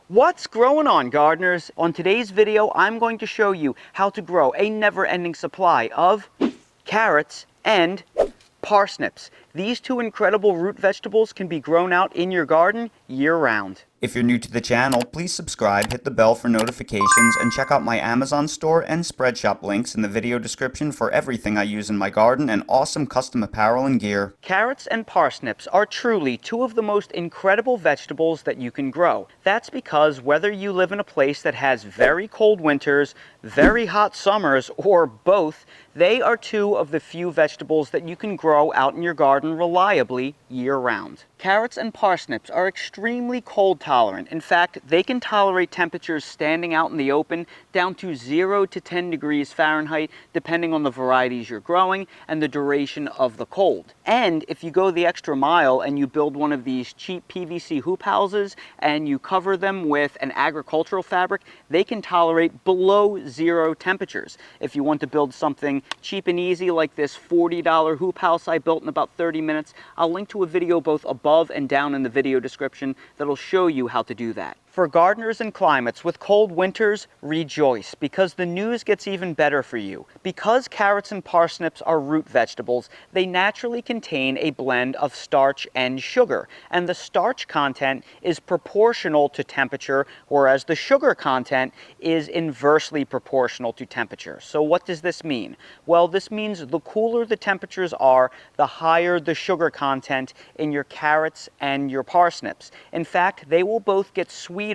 What's growing on, gardeners? On today's video, I'm going to show you how to grow a never-ending supply of carrots and parsnips. These two incredible root vegetables can be grown out in your garden year-round. If you're new to the channel, please subscribe, hit the bell for notifications, and check out my Amazon store and Spreadshop links in the video description for everything I use in my garden and awesome custom apparel and gear. Carrots and parsnips are truly two of the most incredible vegetables that you can grow. That's because whether you live in a place that has very cold winters, very hot summers, or both, they are two of the few vegetables that you can grow out in your garden reliably year-round. Carrots and parsnips are extremely cold tolerant. In fact, they can tolerate temperatures standing out in the open down to 0 to 10 degrees Fahrenheit, depending on the varieties you're growing and the duration of the cold. And if you go the extra mile and you build one of these cheap PVC hoop houses and you cover them with an agricultural fabric, they can tolerate below 0 temperatures. If you want to build something cheap and easy like this $40 hoop house I built in about 30 minutes, I'll link to a video both above and down in the video description that'll show you how to do that. For gardeners in climates with cold winters, rejoice, because the news gets even better for you. Because carrots and parsnips are root vegetables, they naturally contain a blend of starch and sugar, and the starch content is proportional to temperature, whereas the sugar content is inversely proportional to temperature. So what does this mean? Well, this means the cooler the temperatures are, the higher the sugar content in your carrots and your parsnips. In fact, they will both get sweeter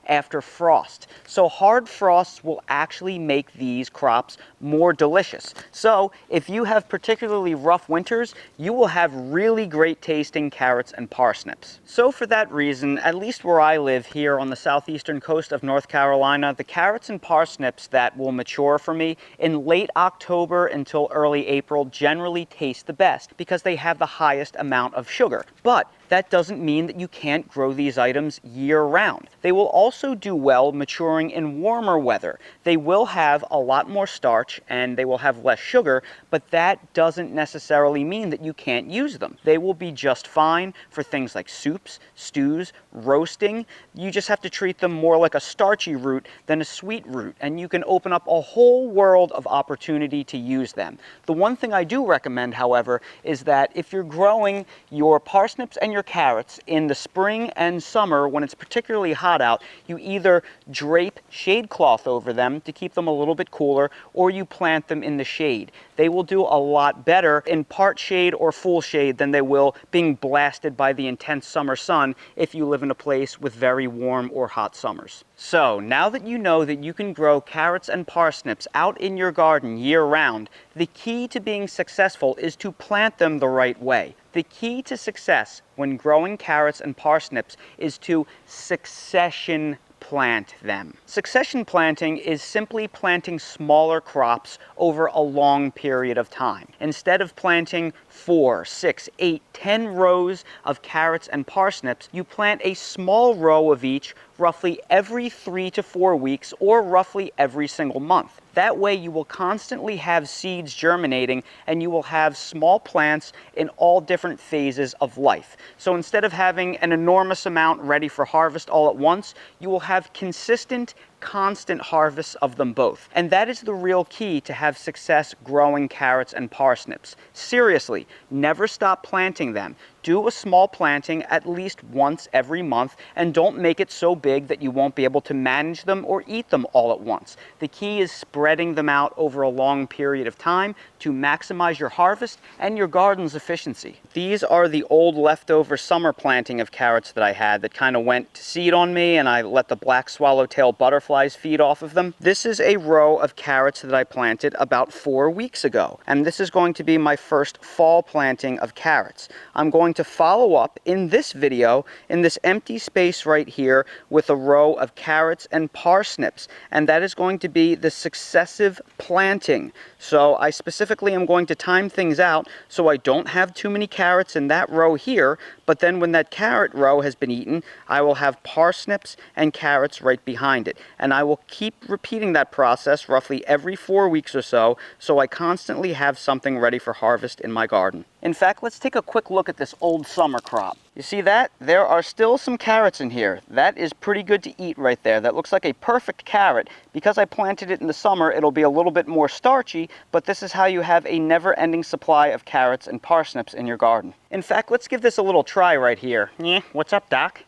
after frost. So hard frosts will actually make these crops more delicious. So if you have particularly rough winters, you will have really great tasting carrots and parsnips. So for that reason, at least where I live here on the southeastern coast of North Carolina, the carrots and parsnips that will mature for me in late October until early April generally taste the best because they have the highest amount of sugar. But that doesn't mean that you can't grow these items year-round. They will also do well maturing in warmer weather. They will have a lot more starch and they will have less sugar, but that doesn't necessarily mean that you can't use them. They will be just fine for things like soups, stews, roasting. You just have to treat them more like a starchy root than a sweet root, and you can open up a whole world of opportunity to use them. The one thing I do recommend, however, is that if you're growing your parsnips and your carrots in the spring and summer when it's particularly hot out, you either drape shade cloth over them to keep them a little bit cooler, or you plant them in the shade. They will do a lot better in part shade or full shade than they will being blasted by the intense summer sun if you live in a place with very warm or hot summers. So now that you know that you can grow carrots and parsnips out in your garden year-round, the key to being successful is to plant them the right way. The key to success when growing carrots and parsnips is to succession plant them. Succession planting is simply planting smaller crops over a long period of time. Instead of planting 4, 6, 8, 10 rows of carrots and parsnips, you plant a small row of each roughly every 3 to 4 weeks or roughly every single month. That way you will constantly have seeds germinating and you will have small plants in all different phases of life. So instead of having an enormous amount ready for harvest all at once, you will have consistent, constant harvests of them both. And that is the real key to have success growing carrots and parsnips. Seriously, never stop planting them. Do a small planting at least once every month, and don't make it so big that you won't be able to manage them or eat them all at once. The key is spreading them out over a long period of time to maximize your harvest and your garden's efficiency. These are the old leftover summer planting of carrots that I had that kind of went to seed on me, and I let the black swallowtail butterflies feed off of them. This is a row of carrots that I planted about 4 weeks ago, and this is going to be my first fall planting of carrots. I'm going to follow up in this video in this empty space right here with a row of carrots and parsnips, and that is going to be the successive planting. So I specifically am going to time things out so I don't have too many carrots in that row here, but then when that carrot row has been eaten, I will have parsnips and carrots right behind it. And I will keep repeating that process roughly every 4 weeks or so I constantly have something ready for harvest in my garden. In fact, let's take a quick look at this old summer crop. You see that? There are still some carrots in here. That is pretty good to eat right there. That looks like a perfect carrot. Because I planted it in the summer, it'll be a little bit more starchy, but this is how you have a never-ending supply of carrots and parsnips in your garden. In fact, let's give this a little try right here. Yeah, what's up, Doc?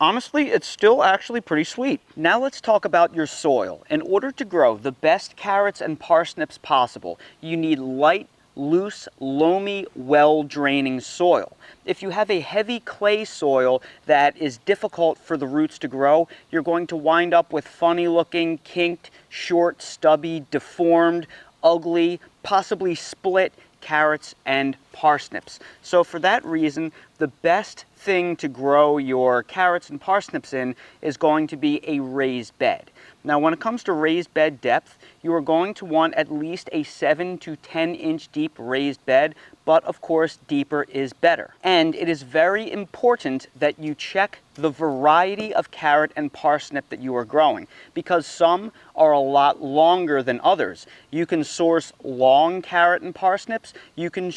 Honestly, it's still actually pretty sweet. Now let's talk about your soil. In order to grow the best carrots and parsnips possible, you need light, loose, loamy, well-draining soil. If you have a heavy clay soil that is difficult for the roots to grow, you're going to wind up with funny-looking, kinked, short, stubby, deformed, ugly, possibly split carrots and parsnips. So for that reason, the best thing to grow your carrots and parsnips in is going to be a raised bed. Now when it comes to raised bed depth, you are going to want at least a 7 to 10 inch deep raised bed, but of course deeper is better. And it is very important that you check the variety of carrot and parsnip that you are growing, because some are a lot longer than others. You can source long carrot and parsnips, you can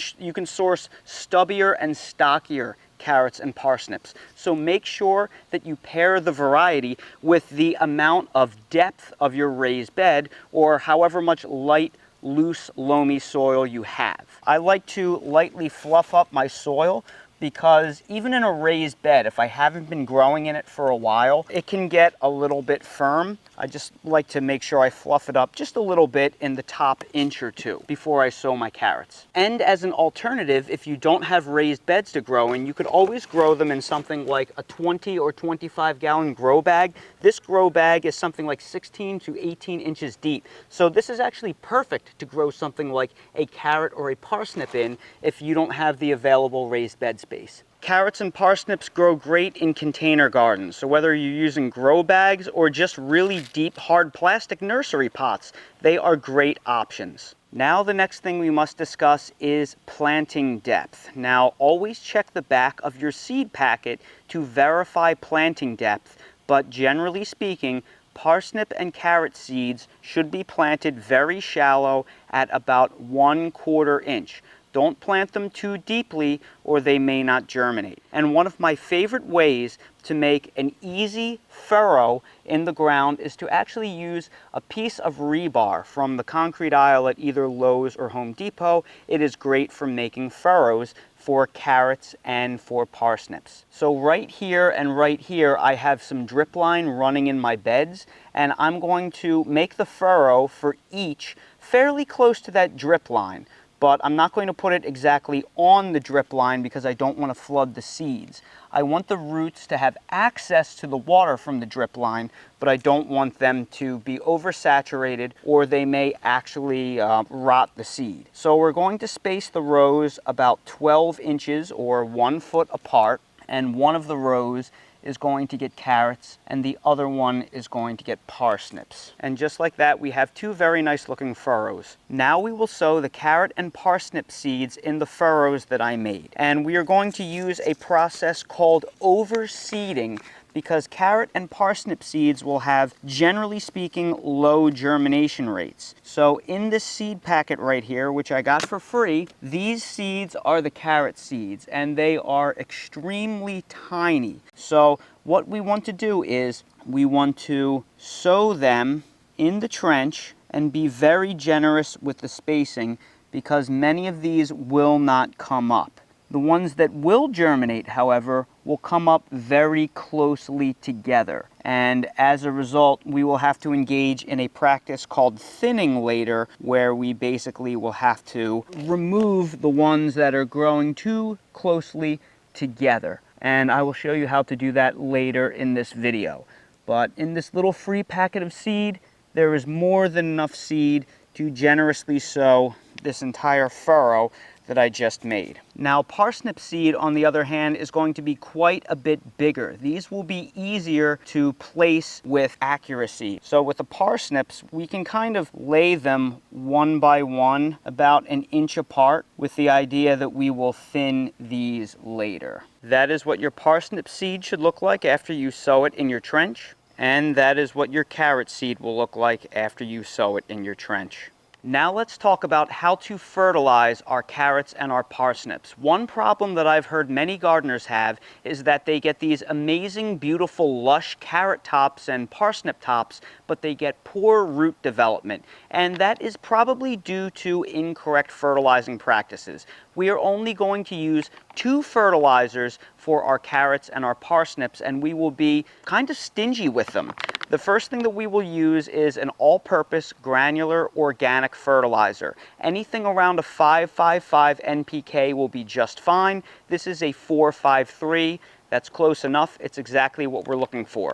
source stubbier and stockier carrots and parsnips. So make sure that you pair the variety with the amount of depth of your raised bed, or however much light, loose, loamy soil you have. I like to lightly fluff up my soil because even in a raised bed, if I haven't been growing in it for a while, it can get a little bit firm. I just like to make sure I fluff it up just a little bit in the top inch or two before I sow my carrots. And as an alternative, if you don't have raised beds to grow in, you could always grow them in something like a 20 or 25 gallon grow bag. This grow bag is something like 16 to 18 inches deep. So this is actually perfect to grow something like a carrot or a parsnip in if you don't have the available raised bed space. Carrots and parsnips grow great in container gardens, so whether you're using grow bags or just really deep hard plastic nursery pots, they are great options. Now the next thing we must discuss is planting depth. Now always check the back of your seed packet to verify planting depth, but generally speaking, parsnip and carrot seeds should be planted very shallow at about 1/4 inch. Don't plant them too deeply or they may not germinate. And one of my favorite ways to make an easy furrow in the ground is to actually use a piece of rebar from the concrete aisle at either Lowe's or Home Depot. It is great for making furrows for carrots and for parsnips. So right here and right here I have some drip line running in my beds, and I'm going to make the furrow for each fairly close to that drip line. But I'm not going to put it exactly on the drip line because I don't want to flood the seeds. I want the roots to have access to the water from the drip line, but I don't want them to be oversaturated or they may actually rot the seed. So we're going to space the rows about 12 inches or 1 foot apart, and one of the rows is going to get carrots and the other one is going to get parsnips. And just like that, we have two very nice looking furrows. Now we will sow the carrot and parsnip seeds in the furrows that I made. And we are going to use a process called overseeding, because carrot and parsnip seeds will have, generally speaking, low germination rates. So in this seed packet right here, which I got for free, these seeds are the carrot seeds, and they are extremely tiny. So what we want to do is we want to sow them in the trench and be very generous with the spacing, because many of these will not come up. The ones that will germinate, however, will come up very closely together. And as a result, we will have to engage in a practice called thinning later, where we basically will have to remove the ones that are growing too closely together. And I will show you how to do that later in this video. But in this little free packet of seed, there is more than enough seed to generously sow this entire furrow that I just made. Now parsnip seed, on the other hand, is going to be quite a bit bigger. These will be easier to place with accuracy. So with the parsnips, we can kind of lay them one by one, about an inch apart, with the idea that we will thin these later. That is what your parsnip seed should look like after you sow it in your trench. And that is what your carrot seed will look like after you sow it in your trench. Now let's talk about how to fertilize our carrots and our parsnips. One problem that I've heard many gardeners have is that they get these amazing, beautiful, lush carrot tops and parsnip tops, but they get poor root development. And that is probably due to incorrect fertilizing practices. We are only going to use 2 fertilizers for our carrots and our parsnips, and we will be kind of stingy with them. The first thing that we will use is an all-purpose granular organic fertilizer. Anything around a 5.55 NPK will be just fine. This is a 4.53. That's close enough. It's exactly what we're looking for.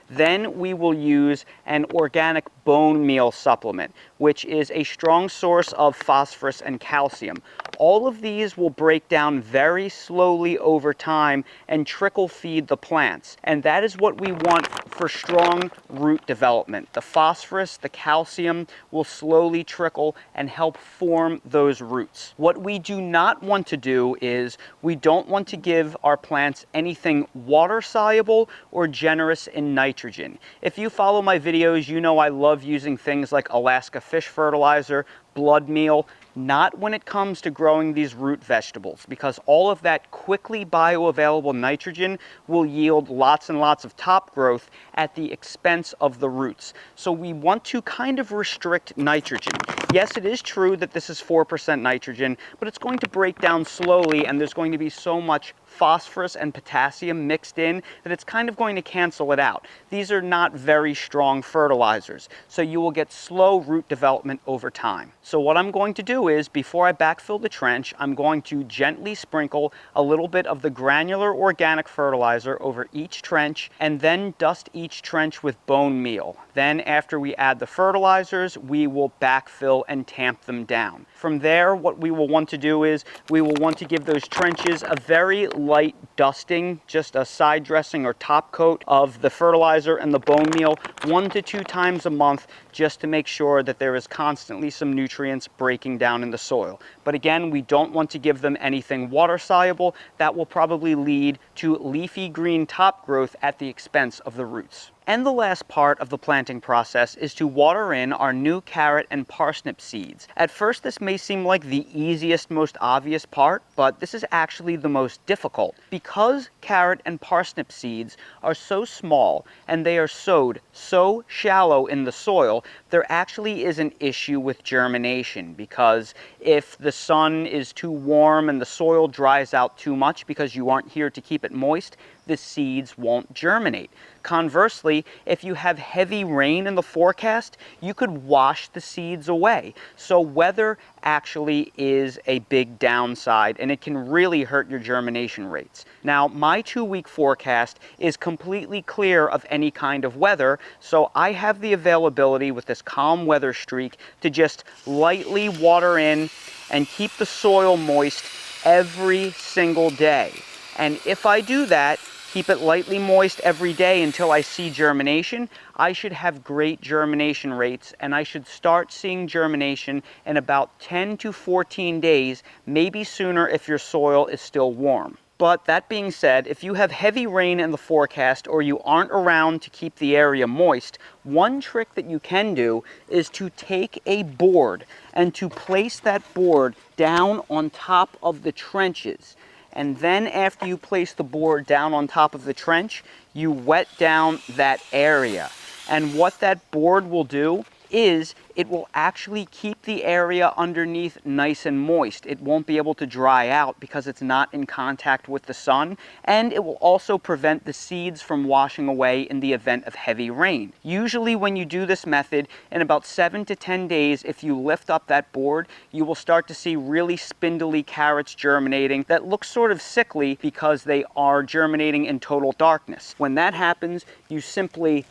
Then we will use an organic bone meal supplement, which is a strong source of phosphorus and calcium. All of these will break down very slowly over time and trickle feed the plants. And that is what we want for strong root development. The phosphorus, the calcium will slowly trickle and help form those roots. What we do not want to do is we don't want to give our plants anything water soluble or generous in nitrogen. If you follow my videos, you know I love using things like Alaska fish fertilizer, blood meal, not when it comes to growing these root vegetables, because all of that quickly bioavailable nitrogen will yield lots and lots of top growth at the expense of the roots. So we want to kind of restrict nitrogen. Yes, it is true that this is 4% nitrogen, but it's going to break down slowly, and there's going to be so much phosphorus and potassium mixed in that it's kind of going to cancel it out. These are not very strong fertilizers, so you will get slow root development over time. So what I'm going to do is, before I backfill the trench, I'm going to gently sprinkle a little bit of the granular organic fertilizer over each trench, and then dust each trench with bone meal. Then after we add the fertilizers, we will backfill and tamp them down. From there, what we will want to do is we will want to give those trenches a very light dusting, just a side dressing or top coat of the fertilizer and the bone meal 1 to 2 times a month, just to make sure that there is constantly some nutrients breaking down in the soil. But again, we don't want to give them anything water soluble. That will probably lead to leafy green top growth at the expense of the roots. And the last part of the planting process is to water in our new carrot and parsnip seeds. At first, this may seem like the easiest, most obvious part, but this is actually the most difficult. Because carrot and parsnip seeds are so small and they are sowed so shallow in the soil, there actually is an issue with germination, because if the sun is too warm and the soil dries out too much because you aren't here to keep it moist, the seeds won't germinate. Conversely, if you have heavy rain in the forecast, you could wash the seeds away. So weather actually is a big downside, and it can really hurt your germination rates. Now, my 2-week forecast is completely clear of any kind of weather, so I have the availability with this calm weather streak to just lightly water in and keep the soil moist every single day. And if I do that, keep it lightly moist every day until I see germination, I should have great germination rates, and I should start seeing germination in about 10 to 14 days, maybe sooner if your soil is still warm. But that being said, if you have heavy rain in the forecast or you aren't around to keep the area moist, one trick that you can do is to take a board and to place that board down on top of the trenches. And then after you place the board down on top of the trench, you wet down that area. And what that board will do is it will actually keep the area underneath nice and moist. It won't be able to dry out because it's not in contact with the sun, and it will also prevent the seeds from washing away in the event of heavy rain. Usually when you do this method, in about 7 to 10 days, if you lift up that board, you will start to see really spindly carrots germinating that look sort of sickly because they are germinating in total darkness. When that happens, you simply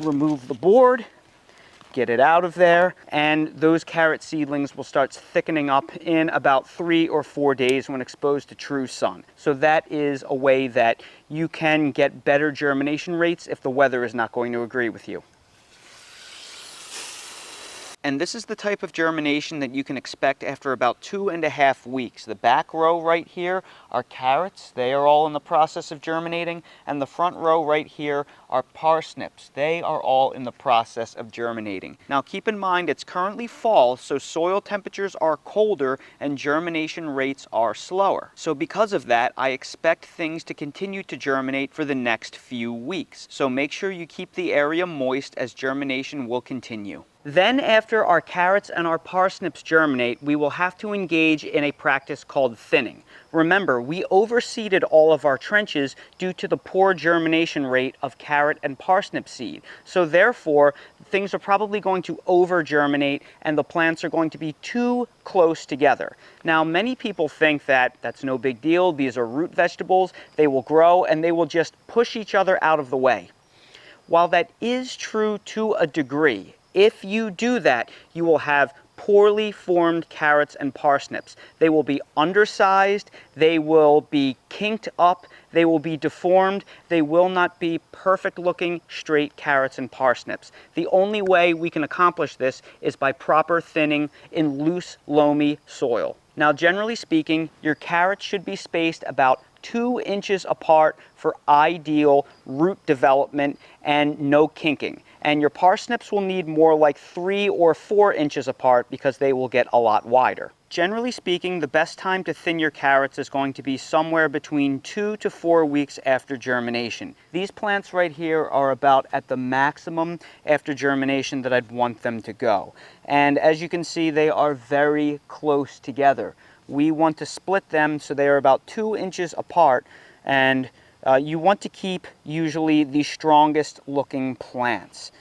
remove the board, get it out of there, and those carrot seedlings will start thickening up in about 3 or 4 days when exposed to true sun. So that is a way that you can get better germination rates if the weather is not going to agree with you. And this is the type of germination that you can expect after about 2.5 weeks. The back row right here are carrots. They are all in the process of germinating. And the front row right here are parsnips. They are all in the process of germinating. Now keep in mind it's currently fall, so soil temperatures are colder and germination rates are slower. So because of that, I expect things to continue to germinate for the next few weeks. So make sure you keep the area moist as germination will continue. Then after our carrots and our parsnips germinate, we will have to engage in a practice called thinning. Remember, we overseeded all of our trenches due to the poor germination rate of carrot and parsnip seed. So therefore, things are probably going to over-germinate and the plants are going to be too close together. Now, many people think that that's no big deal. These are root vegetables. They will grow and they will just push each other out of the way. While that is true to a degree, if you do that, you will have poorly formed carrots and parsnips. They will be undersized, they will be kinked up, they will be deformed, they will not be perfect looking straight carrots and parsnips. The only way we can accomplish this is by proper thinning in loose, loamy soil. Now, generally speaking, your carrots should be spaced about 2 inches apart for ideal root development and no kinking. And your parsnips will need more like 3 or 4 inches apart because they will get a lot wider. Generally speaking, the best time to thin your carrots is going to be somewhere between 2 to 4 weeks after germination. These plants right here are about at the maximum after germination that I'd want them to go. And as you can see, they are very close together. We want to split them so they are about 2 inches apart, and you want to keep usually the strongest looking plants.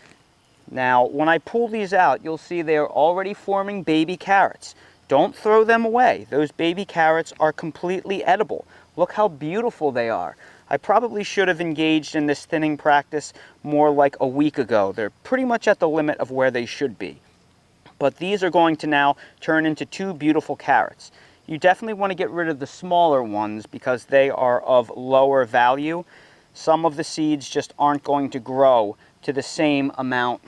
Now, when I pull these out, you'll see they are already forming baby carrots. Don't throw them away. Those baby carrots are completely edible. Look how beautiful they are. I probably should have engaged in this thinning practice more like a week ago. They're pretty much at the limit of where they should be. But these are going to now turn into 2 beautiful carrots. You definitely want to get rid of the smaller ones because they are of lower value. Some of the seeds just aren't going to grow to the same amount,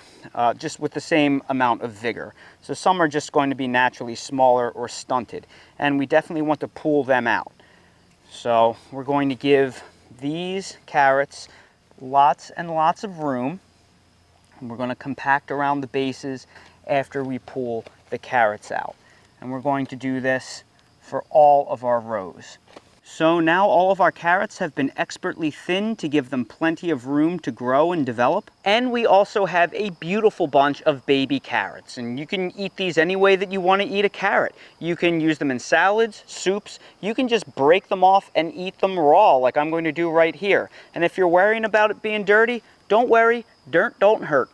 just with the same amount of vigor. So some are just going to be naturally smaller or stunted, and we definitely want to pull them out. So we're going to give these carrots lots and lots of room, and we're going to compact around the bases after we pull the carrots out. And we're going to do this for all of our rows. So now all of our carrots have been expertly thinned to give them plenty of room to grow and develop. And we also have a beautiful bunch of baby carrots. And you can eat these any way that you want to eat a carrot. You can use them in salads, soups. You can just break them off and eat them raw like I'm going to do right here. And if you're worrying about it being dirty, don't worry, dirt don't hurt.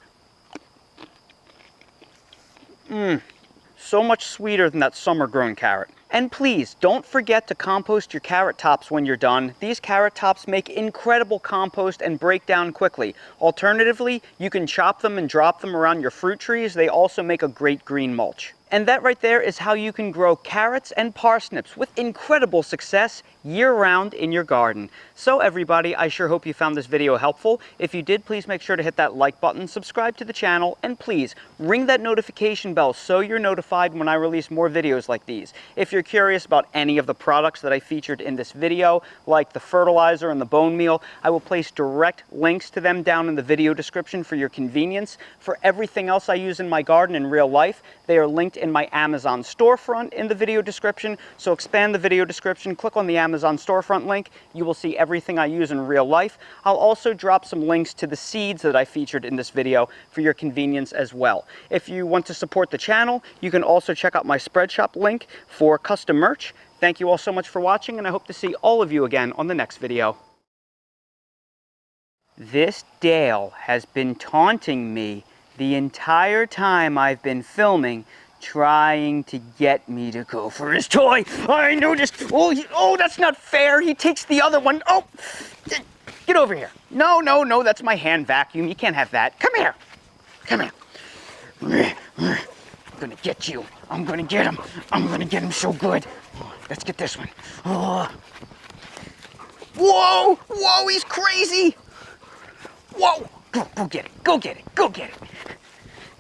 So much sweeter than that summer-grown carrot. And please, don't forget to compost your carrot tops when you're done. These carrot tops make incredible compost and break down quickly. Alternatively, you can chop them and drop them around your fruit trees. They also make a great green mulch. And that right there is how you can grow carrots and parsnips with incredible success year-round in your garden. So everybody, I sure hope you found this video helpful. If you did, please make sure to hit that like button, subscribe to the channel, and please ring that notification bell so you're notified when I release more videos like these. If you're curious about any of the products that I featured in this video, like the fertilizer and the bone meal, I will place direct links to them down in the video description for your convenience. For everything else I use in my garden in real life, they are linked in my Amazon storefront in the video description. So expand the video description, click on the Amazon storefront link. You will see everything I use in real life. I'll also drop some links to the seeds that I featured in this video for your convenience as well. If you want to support the channel, you can also check out my spread shop link for custom merch. Thank you all so much for watching, and I hope to see all of you again on the next video. This Dale has been taunting me the entire time I've been filming, trying to get me to go for his toy. I noticed. Oh, that's not fair. He takes the other one. Oh, get over here. No, no, no, that's my hand vacuum. You can't have that. Come here. Come here. I'm gonna get you. I'm gonna get him. I'm gonna get him so good. Let's get this one. Oh. Whoa, whoa, he's crazy. Whoa, go get it. Go get it. Go get it.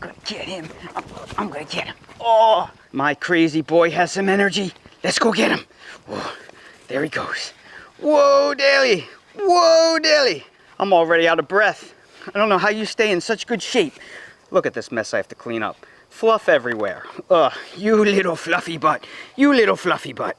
gonna get him. I'm gonna get him. Oh, my crazy boy has some energy. Let's go get him. Whoa, there he goes. Whoa, Daly. Whoa, Daly. I'm already out of breath. I don't know how you stay in such good shape. Look at this mess I have to clean up. Fluff everywhere. Ugh, you little fluffy butt. You little fluffy butt.